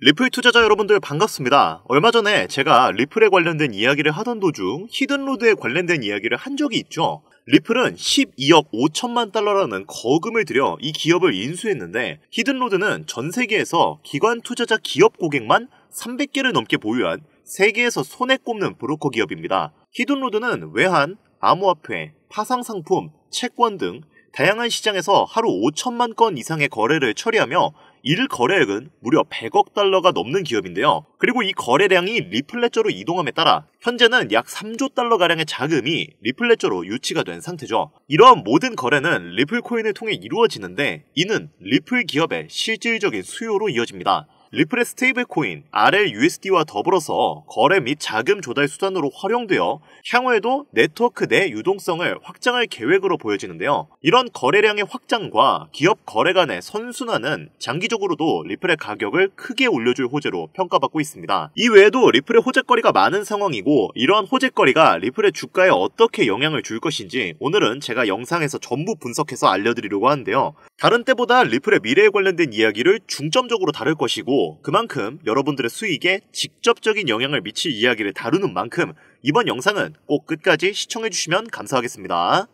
리플 투자자 여러분들 반갑습니다. 얼마 전에 제가 리플에 관련된 이야기를 하던 도중 히든로드에 관련된 이야기를 한 적이 있죠. 리플은 12억 5천만 달러라는 거금을 들여 이 기업을 인수했는데 히든로드는 전 세계에서 기관 투자자 기업 고객만 300개를 넘게 보유한 세계에서 손에 꼽는 브로커 기업입니다. 히든로드는 외환, 암호화폐, 파상상품, 채권 등 다양한 시장에서 하루 5천만 건 이상의 거래를 처리하며 일 거래액은 무려 100억 달러가 넘는 기업인데요. 그리고 이 거래량이 리플레저로 이동함에 따라 현재는 약 3조 달러가량의 자금이 리플레저로 유치가 된 상태죠. 이러한 모든 거래는 리플코인을 통해 이루어지는데 이는 리플 기업의 실질적인 수요로 이어집니다. 리플의 스테이블 코인 RLUSD와 더불어서 거래 및 자금 조달 수단으로 활용되어 향후에도 네트워크 내 유동성을 확장할 계획으로 보여지는데요. 이런 거래량의 확장과 기업 거래 간의 선순환은 장기적으로도 리플의 가격을 크게 올려줄 호재로 평가받고 있습니다. 이 외에도 리플의 호재거리가 많은 상황이고 이러한 호재거리가 리플의 주가에 어떻게 영향을 줄 것인지 오늘은 제가 영상에서 전부 분석해서 알려드리려고 하는데요. 다른 때보다 리플의 미래에 관련된 이야기를 중점적으로 다룰 것이고 그만큼 여러분들의 수익에 직접적인 영향을 미칠 이야기를 다루는 만큼 이번 영상은 꼭 끝까지 시청해주시면 감사하겠습니다.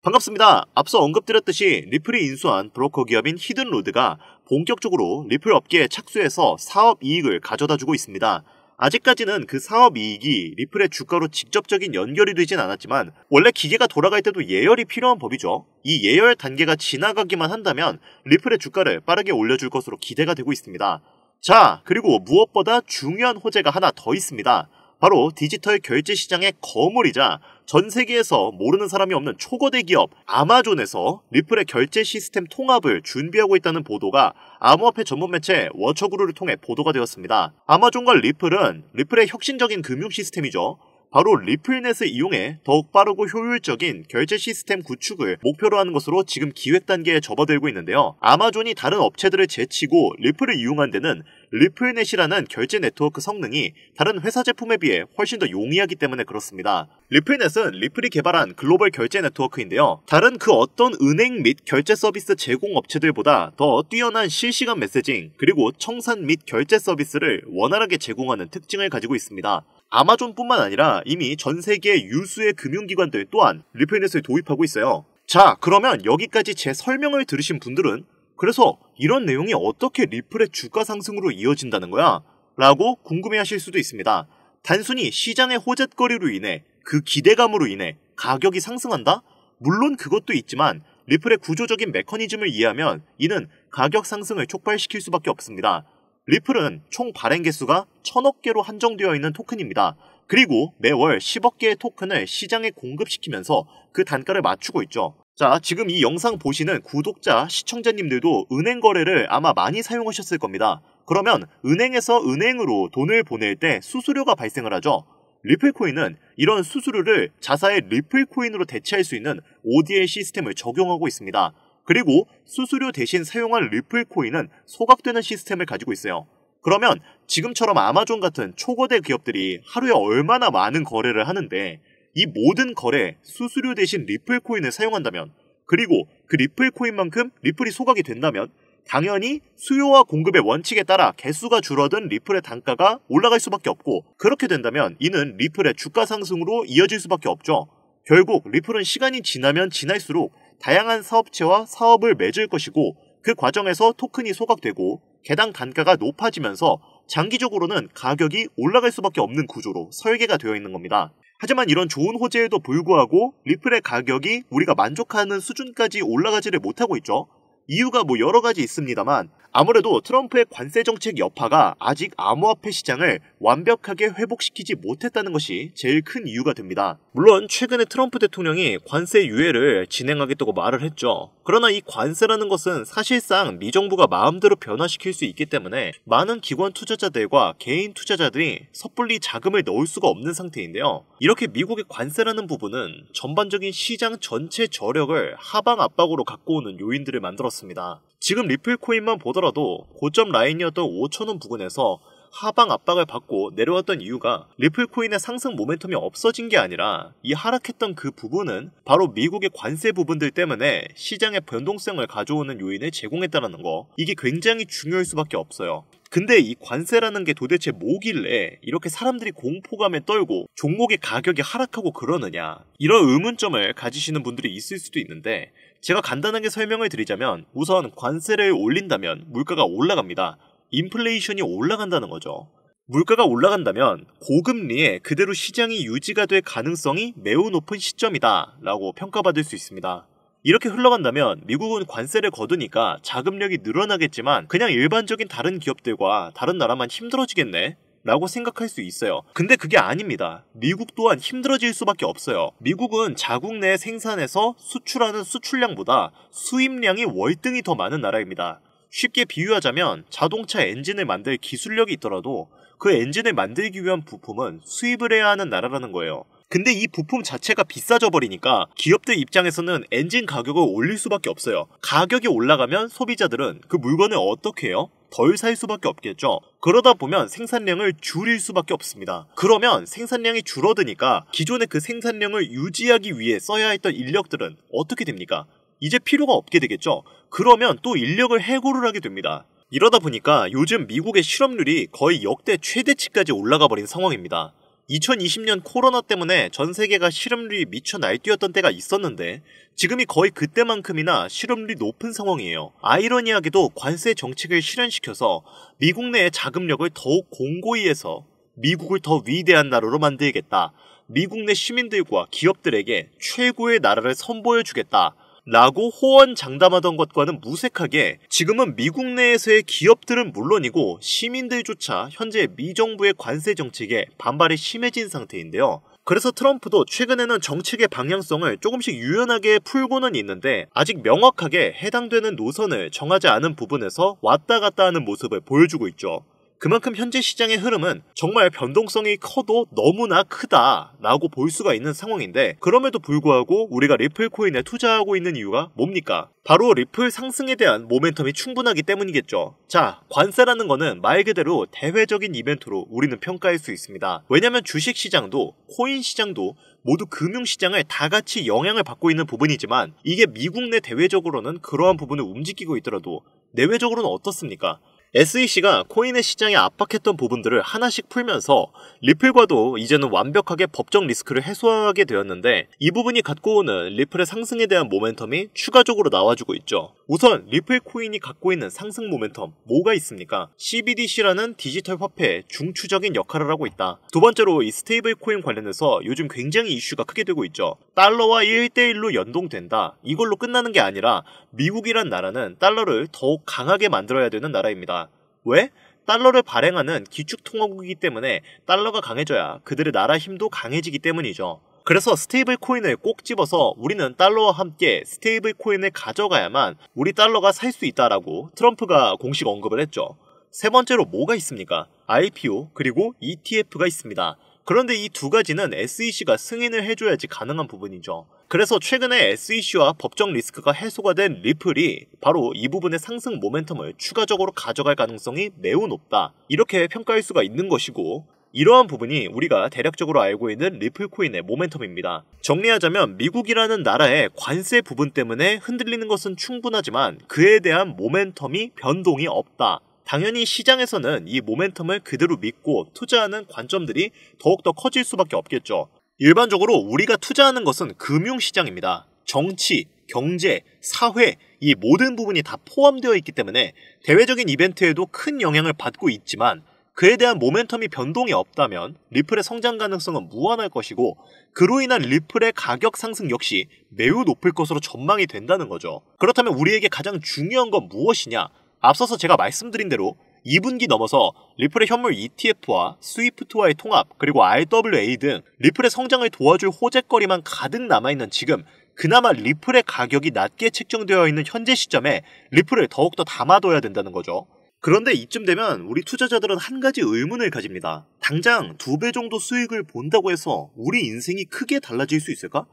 반갑습니다. 앞서 언급드렸듯이 리플이 인수한 브로커 기업인 히든로드가 본격적으로 리플 업계에 착수해서 사업 이익을 가져다주고 있습니다. 아직까지는 그 사업 이익이 리플의 주가로 직접적인 연결이 되진 않았지만 원래 기계가 돌아갈 때도 예열이 필요한 법이죠. 이 예열 단계가 지나가기만 한다면 리플의 주가를 빠르게 올려줄 것으로 기대가 되고 있습니다. 자, 그리고 무엇보다 중요한 호재가 하나 더 있습니다. 바로 디지털 결제 시장의 거물이자 전 세계에서 모르는 사람이 없는 초거대 기업 아마존에서 리플의 결제 시스템 통합을 준비하고 있다는 보도가 암호화폐 전문 매체 워처그루를 통해 보도가 되었습니다. 아마존과 리플은 리플의 혁신적인 금융 시스템이죠. 바로 리플넷을 이용해 더욱 빠르고 효율적인 결제 시스템 구축을 목표로 하는 것으로 지금 기획 단계에 접어들고 있는데요. 아마존이 다른 업체들을 제치고 리플을 이용한 데는 리플넷이라는 결제 네트워크 성능이 다른 회사 제품에 비해 훨씬 더 용이하기 때문에 그렇습니다. 리플넷은 리플이 개발한 글로벌 결제 네트워크인데요. 다른 그 어떤 은행 및 결제 서비스 제공 업체들보다 더 뛰어난 실시간 메시징 그리고 청산 및 결제 서비스를 원활하게 제공하는 특징을 가지고 있습니다. 아마존뿐만 아니라 이미 전 세계 유수의 금융기관들 또한 리플넷을 도입하고 있어요. 자, 그러면 여기까지 제 설명을 들으신 분들은 그래서 이런 내용이 어떻게 리플의 주가 상승으로 이어진다는 거야? 라고 궁금해하실 수도 있습니다. 단순히 시장의 호재거리로 인해 그 기대감으로 인해 가격이 상승한다? 물론 그것도 있지만 리플의 구조적인 메커니즘을 이해하면 이는 가격 상승을 촉발시킬 수밖에 없습니다. 리플은 총 발행 개수가 1000억 개로 한정되어 있는 토큰입니다. 그리고 매월 10억 개의 토큰을 시장에 공급시키면서 그 단가를 맞추고 있죠. 자, 지금 이 영상 보시는 구독자, 시청자님들도 은행 거래를 아마 많이 사용하셨을 겁니다. 그러면 은행에서 은행으로 돈을 보낼 때 수수료가 발생을 하죠. 리플코인은 이런 수수료를 자사의 리플코인으로 대체할 수 있는 ODL 시스템을 적용하고 있습니다. 그리고 수수료 대신 사용한 리플코인은 소각되는 시스템을 가지고 있어요. 그러면 지금처럼 아마존 같은 초거대 기업들이 하루에 얼마나 많은 거래를 하는데 이 모든 거래에 수수료 대신 리플코인을 사용한다면 그리고 그 리플코인만큼 리플이 소각이 된다면 당연히 수요와 공급의 원칙에 따라 개수가 줄어든 리플의 단가가 올라갈 수밖에 없고 그렇게 된다면 이는 리플의 주가 상승으로 이어질 수밖에 없죠. 결국 리플은 시간이 지나면 지날수록 다양한 사업체와 사업을 맺을 것이고 그 과정에서 토큰이 소각되고 개당 단가가 높아지면서 장기적으로는 가격이 올라갈 수밖에 없는 구조로 설계가 되어 있는 겁니다. 하지만 이런 좋은 호재에도 불구하고 리플의 가격이 우리가 만족하는 수준까지 올라가지를 못하고 있죠. 이유가 여러 가지 있습니다만 아무래도 트럼프의 관세 정책 여파가 아직 암호화폐 시장을 완벽하게 회복시키지 못했다는 것이 제일 큰 이유가 됩니다. 물론 최근에 트럼프 대통령이 관세 유예를 진행하겠다고 말을 했죠. 그러나 이 관세라는 것은 사실상 미정부가 마음대로 변화시킬 수 있기 때문에 많은 기관 투자자들과 개인 투자자들이 섣불리 자금을 넣을 수가 없는 상태인데요. 이렇게 미국의 관세라는 부분은 전반적인 시장 전체 저력을 하방 압박으로 갖고 오는 요인들을 만들었습니다. 지금 리플코인만 보더라도 고점 라인이었던 5,000원 부근에서 하방 압박을 받고 내려왔던 이유가 리플 코인의 상승 모멘텀이 없어진 게 아니라 이 하락했던 그 부분은 바로 미국의 관세 부분들 때문에 시장의 변동성을 가져오는 요인을 제공했다는 거. 이게 굉장히 중요할 수밖에 없어요. 근데 이 관세라는 게 도대체 뭐길래 이렇게 사람들이 공포감에 떨고 종목의 가격이 하락하고 그러느냐, 이런 의문점을 가지시는 분들이 있을 수도 있는데, 제가 간단하게 설명을 드리자면 우선 관세를 올린다면 물가가 올라갑니다. 인플레이션이 올라간다는 거죠. 물가가 올라간다면 고금리에 그대로 시장이 유지가 될 가능성이 매우 높은 시점이다 라고 평가받을 수 있습니다. 이렇게 흘러간다면 미국은 관세를 거두니까 자금력이 늘어나겠지만 그냥 일반적인 다른 기업들과 다른 나라만 힘들어지겠네? 라고 생각할 수 있어요. 근데 그게 아닙니다. 미국 또한 힘들어질 수밖에 없어요. 미국은 자국 내 생산에서 수출하는 수출량보다 수입량이 월등히 더 많은 나라입니다. 쉽게 비유하자면 자동차 엔진을 만들 기술력이 있더라도 그 엔진을 만들기 위한 부품은 수입을 해야 하는 나라라는 거예요. 근데 이 부품 자체가 비싸져 버리니까 기업들 입장에서는 엔진 가격을 올릴 수밖에 없어요. 가격이 올라가면 소비자들은 그 물건을 어떻게 해요? 덜 살 수밖에 없겠죠. 그러다 보면 생산량을 줄일 수밖에 없습니다. 그러면 생산량이 줄어드니까 기존의 그 생산량을 유지하기 위해 써야 했던 인력들은 어떻게 됩니까? 이제 필요가 없게 되겠죠. 그러면 또 인력을 해고를 하게 됩니다. 이러다 보니까 요즘 미국의 실업률이 거의 역대 최대치까지 올라가 버린 상황입니다. 2020년 코로나 때문에 전 세계가 실업률이 미쳐 날뛰었던 때가 있었는데 지금이 거의 그때만큼이나 실업률이 높은 상황이에요. 아이러니하게도 관세 정책을 실현시켜서 미국 내의 자금력을 더욱 공고히 해서 미국을 더 위대한 나라로 만들겠다. 미국 내 시민들과 기업들에게 최고의 나라를 선보여주겠다. 라고 호언장담하던 것과는 무색하게 지금은 미국 내에서의 기업들은 물론이고 시민들조차 현재 미 정부의 관세 정책에 반발이 심해진 상태인데요. 그래서 트럼프도 최근에는 정책의 방향성을 조금씩 유연하게 풀고는 있는데 아직 명확하게 해당되는 노선을 정하지 않은 부분에서 왔다 갔다 하는 모습을 보여주고 있죠. 그만큼 현재 시장의 흐름은 정말 변동성이 커도 너무나 크다라고 볼 수가 있는 상황인데, 그럼에도 불구하고 우리가 리플 코인에 투자하고 있는 이유가 뭡니까? 바로 리플 상승에 대한 모멘텀이 충분하기 때문이겠죠. 자, 관세라는 거는 말 그대로 대외적인 이벤트로 우리는 평가할 수 있습니다. 왜냐면 주식시장도 코인 시장도 모두 금융시장을 다 같이 영향을 받고 있는 부분이지만 이게 미국 내 대외적으로는 그러한 부분을 움직이고 있더라도 내외적으로는 어떻습니까? SEC가 코인의 시장에 압박했던 부분들을 하나씩 풀면서 리플과도 이제는 완벽하게 법적 리스크를 해소하게 되었는데 이 부분이 갖고 오는 리플의 상승에 대한 모멘텀이 추가적으로 나와주고 있죠. 우선 리플 코인이 갖고 있는 상승 모멘텀 뭐가 있습니까? CBDC라는 디지털 화폐의 중추적인 역할을 하고 있다. 두 번째로 이 스테이블 코인 관련해서 요즘 굉장히 이슈가 크게 되고 있죠. 달러와 1대1로 연동된다. 이걸로 끝나는 게 아니라 미국이란 나라는 달러를 더욱 강하게 만들어야 되는 나라입니다. 왜? 달러를 발행하는 기축통화국이기 때문에 달러가 강해져야 그들의 나라 힘도 강해지기 때문이죠. 그래서 스테이블 코인을 꼭 집어서 우리는 달러와 함께 스테이블 코인을 가져가야만 우리 달러가 살 수 있다라고 트럼프가 공식 언급을 했죠. 세 번째로 뭐가 있습니까? IPO 그리고 ETF가 있습니다. 그런데 이 두 가지는 SEC가 승인을 해줘야지 가능한 부분이죠. 그래서 최근에 SEC와 법적 리스크가 해소가 된 리플이 바로 이 부분의 상승 모멘텀을 추가적으로 가져갈 가능성이 매우 높다. 이렇게 평가할 수가 있는 것이고 이러한 부분이 우리가 대략적으로 알고 있는 리플 코인의 모멘텀입니다. 정리하자면 미국이라는 나라의 관세 부분 때문에 흔들리는 것은 충분하지만 그에 대한 모멘텀이 변동이 없다. 당연히 시장에서는 이 모멘텀을 그대로 믿고 투자하는 관점들이 더욱더 커질 수밖에 없겠죠. 일반적으로 우리가 투자하는 것은 금융시장입니다. 정치, 경제, 사회 이 모든 부분이 다 포함되어 있기 때문에 대외적인 이벤트에도 큰 영향을 받고 있지만 그에 대한 모멘텀이 변동이 없다면 리플의 성장 가능성은 무한할 것이고 그로 인한 리플의 가격 상승 역시 매우 높을 것으로 전망이 된다는 거죠. 그렇다면 우리에게 가장 중요한 건 무엇이냐? 앞서서 제가 말씀드린 대로 2분기 넘어서 리플의 현물 ETF와 스위프트와의 통합 그리고 RWA 등 리플의 성장을 도와줄 호재거리만 가득 남아있는 지금 그나마 리플의 가격이 낮게 책정되어 있는 현재 시점에 리플을 더욱더 담아둬야 된다는 거죠. 그런데 이쯤 되면 우리 투자자들은 한 가지 의문을 가집니다. 당장 2배 정도 수익을 본다고 해서 우리 인생이 크게 달라질 수 있을까?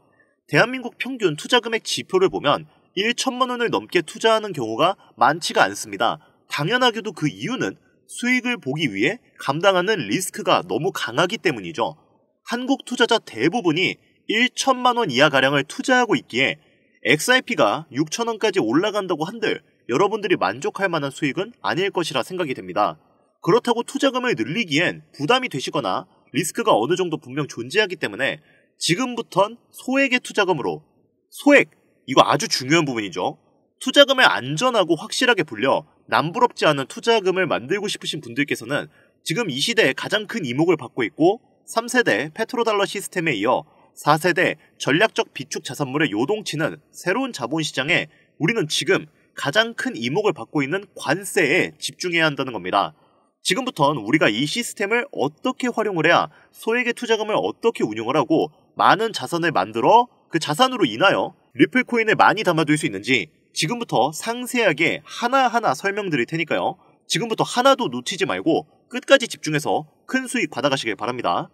대한민국 평균 투자금액 지표를 보면 1천만 원을 넘게 투자하는 경우가 많지가 않습니다. 당연하게도 그 이유는 수익을 보기 위해 감당하는 리스크가 너무 강하기 때문이죠. 한국 투자자 대부분이 1천만 원 이하가량을 투자하고 있기에 XRP가 6천원까지 올라간다고 한들 여러분들이 만족할 만한 수익은 아닐 것이라 생각이 됩니다. 그렇다고 투자금을 늘리기엔 부담이 되시거나 리스크가 어느 정도 분명 존재하기 때문에 지금부턴 소액의 투자금으로, 소액! 이거 아주 중요한 부분이죠. 투자금을 안전하고 확실하게 불려 남부럽지 않은 투자금을 만들고 싶으신 분들께서는 지금 이 시대에 가장 큰 이목을 받고 있고 3세대 페트로달러 시스템에 이어 4세대 전략적 비축 자산물의 요동치는 새로운 자본시장에 우리는 지금 가장 큰 이목을 받고 있는 관세에 집중해야 한다는 겁니다. 지금부터는 우리가 이 시스템을 어떻게 활용을 해야 소액의 투자금을 어떻게 운용을 하고 많은 자산을 만들어 그 자산으로 인하여 리플 코인을 많이 담아둘 수 있는지 지금부터 상세하게 하나하나 설명드릴 테니까요. 지금부터 하나도 놓치지 말고 끝까지 집중해서 큰 수익 받아가시길 바랍니다.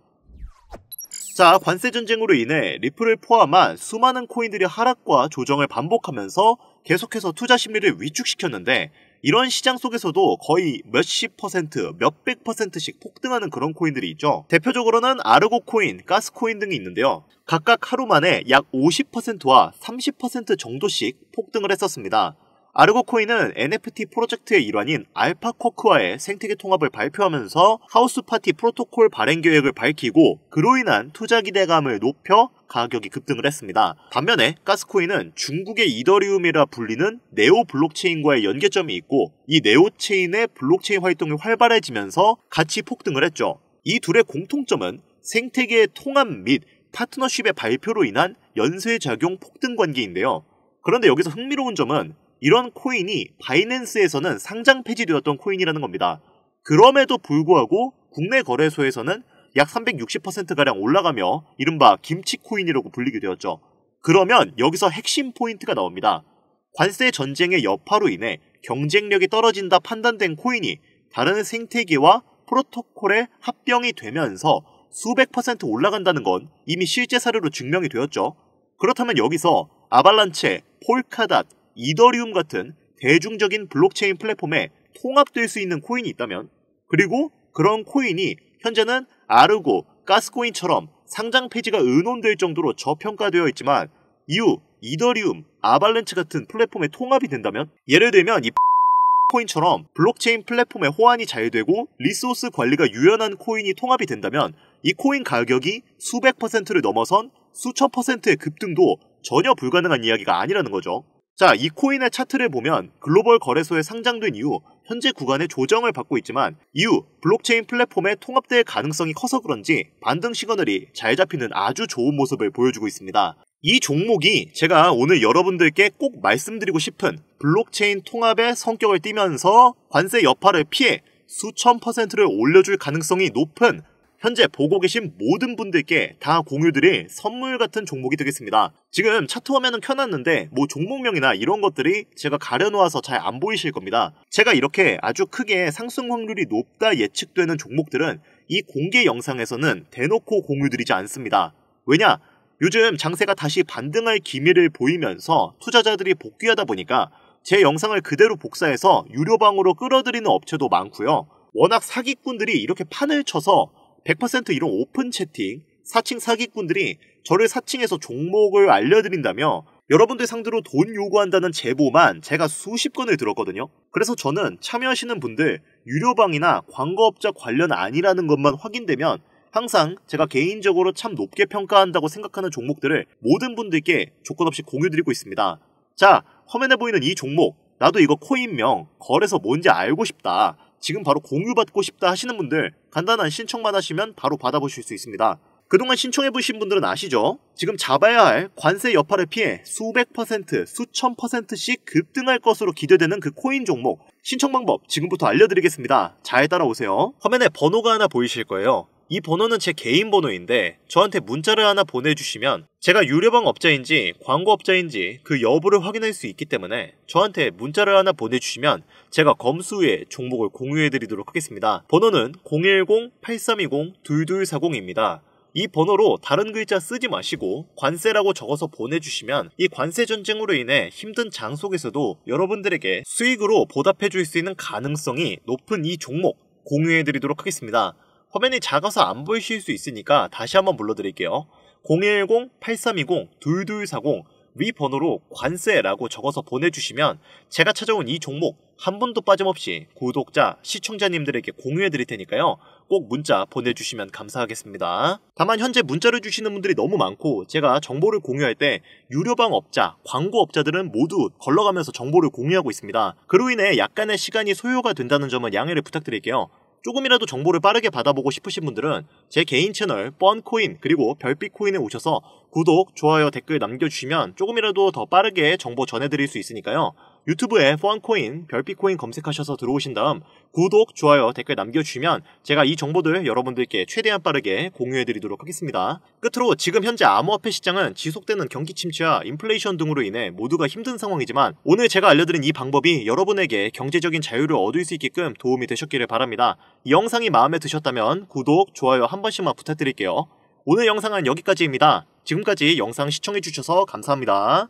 자, 관세 전쟁으로 인해 리플을 포함한 수많은 코인들이 하락과 조정을 반복하면서 계속해서 투자 심리를 위축시켰는데 이런 시장 속에서도 거의 몇십 퍼센트, 몇백 퍼센트씩 폭등하는 그런 코인들이 있죠. 대표적으로는 아르고 코인, 가스 코인 등이 있는데요. 각각 하루 만에 약 50%와 30% 정도씩 폭등을 했었습니다. 아르고 코인은 NFT 프로젝트의 일환인 알파쿼크와의 생태계 통합을 발표하면서 하우스 파티 프로토콜 발행 계획을 밝히고 그로 인한 투자 기대감을 높여 가격이 급등을 했습니다. 반면에 가스코인은 중국의 이더리움이라 불리는 네오 블록체인과의 연계점이 있고 이 네오 체인의 블록체인 활동이 활발해지면서 같이 폭등을 했죠. 이 둘의 공통점은 생태계의 통합 및 파트너십의 발표로 인한 연쇄작용 폭등 관계인데요. 그런데 여기서 흥미로운 점은 이런 코인이 바이낸스에서는 상장 폐지되었던 코인이라는 겁니다. 그럼에도 불구하고 국내 거래소에서는 약 360%가량 올라가며 이른바 김치 코인이라고 불리게 되었죠. 그러면 여기서 핵심 포인트가 나옵니다. 관세 전쟁의 여파로 인해 경쟁력이 떨어진다 판단된 코인이 다른 생태계와 프로토콜에 합병이 되면서 수백 퍼센트 올라간다는 건 이미 실제 사례로 증명이 되었죠. 그렇다면 여기서 아발란체, 폴카닷, 이더리움 같은 대중적인 블록체인 플랫폼에 통합될 수 있는 코인이 있다면, 그리고 그런 코인이 현재는 아르고, 가스코인처럼 상장 폐지가 의논될 정도로 저평가되어 있지만 이후 이더리움, 아발란체 같은 플랫폼에 통합이 된다면, 예를 들면 이 코인처럼 블록체인 플랫폼에 호환이 잘 되고 리소스 관리가 유연한 코인이 통합이 된다면 이 코인 가격이 수백 퍼센트를 넘어선 수천 퍼센트의 급등도 전혀 불가능한 이야기가 아니라는 거죠. 자, 이 코인의 차트를 보면 글로벌 거래소에 상장된 이후 현재 구간에 조정을 받고 있지만 이후 블록체인 플랫폼에 통합될 가능성이 커서 그런지 반등 시그널이 잘 잡히는 아주 좋은 모습을 보여주고 있습니다. 이 종목이 제가 오늘 여러분들께 꼭 말씀드리고 싶은 블록체인 통합의 성격을 띠면서 관세 여파를 피해 수천 퍼센트를 올려줄 가능성이 높은 현재 보고 계신 모든 분들께 다 공유드릴 선물 같은 종목이 되겠습니다. 지금 차트 화면은 켜놨는데 뭐 종목명이나 이런 것들이 제가 가려놓아서 잘 안 보이실 겁니다. 제가 이렇게 아주 크게 상승 확률이 높다 예측되는 종목들은 이 공개 영상에서는 대놓고 공유드리지 않습니다. 왜냐? 요즘 장세가 다시 반등할 기미를 보이면서 투자자들이 복귀하다 보니까 제 영상을 그대로 복사해서 유료방으로 끌어들이는 업체도 많고요. 워낙 사기꾼들이 이렇게 판을 쳐서 100% 이런 오픈 채팅, 사칭 사기꾼들이 저를 사칭해서 종목을 알려드린다며 여러분들 상대로 돈 요구한다는 제보만 제가 수십 건을 들었거든요. 그래서 저는 참여하시는 분들 유료방이나 광고업자 관련 아니라는 것만 확인되면 항상 제가 개인적으로 참 높게 평가한다고 생각하는 종목들을 모든 분들께 조건 없이 공유드리고 있습니다. 자, 화면에 보이는 이 종목, 나도 이거 코인명, 거래소 뭔지 알고 싶다, 지금 바로 공유받고 싶다 하시는 분들 간단한 신청만 하시면 바로 받아보실 수 있습니다. 그동안 신청해보신 분들은 아시죠? 지금 잡아야 할 관세 여파를 피해 수백 퍼센트, 수천 퍼센트씩 급등할 것으로 기대되는 그 코인 종목 신청 방법 지금부터 알려드리겠습니다. 잘 따라오세요. 화면에 번호가 하나 보이실 거예요. 이 번호는 제 개인 번호인데 저한테 문자를 하나 보내주시면 제가 유료방 업자인지 광고업자인지 그 여부를 확인할 수 있기 때문에 저한테 문자를 하나 보내주시면 제가 검수 후에 종목을 공유해드리도록 하겠습니다. 번호는 010-8320-2240입니다. 이 번호로 다른 글자 쓰지 마시고 관세라고 적어서 보내주시면 이 관세 전쟁으로 인해 힘든 장 속에서도 여러분들에게 수익으로 보답해줄 수 있는 가능성이 높은 이 종목 공유해드리도록 하겠습니다. 화면이 작아서 안 보이실 수 있으니까 다시 한번 불러드릴게요. 010-8320-2240 위 번호로 관세라고 적어서 보내주시면 제가 찾아온 이 종목 한 분도 빠짐없이 구독자, 시청자님들에게 공유해드릴 테니까요. 꼭 문자 보내주시면 감사하겠습니다. 다만 현재 문자를 주시는 분들이 너무 많고 제가 정보를 공유할 때 유료방 업자, 광고 업자들은 모두 걸러가면서 정보를 공유하고 있습니다. 그로 인해 약간의 시간이 소요가 된다는 점은 양해를 부탁드릴게요. 조금이라도 정보를 빠르게 받아보고 싶으신 분들은 제 개인 채널 뻔코인 그리고 별빛코인에 오셔서 구독, 좋아요, 댓글 남겨주시면 조금이라도 더 빠르게 정보 전해드릴 수 있으니까요. 유튜브에 뻔코인, 별빛코인 검색하셔서 들어오신 다음 구독, 좋아요, 댓글 남겨주시면 제가 이 정보들 여러분들께 최대한 빠르게 공유해드리도록 하겠습니다. 끝으로 지금 현재 암호화폐 시장은 지속되는 경기 침체와 인플레이션 등으로 인해 모두가 힘든 상황이지만 오늘 제가 알려드린 이 방법이 여러분에게 경제적인 자유를 얻을 수 있게끔 도움이 되셨기를 바랍니다. 이 영상이 마음에 드셨다면 구독, 좋아요 한 번씩만 부탁드릴게요. 오늘 영상은 여기까지입니다. 지금까지 영상 시청해주셔서 감사합니다.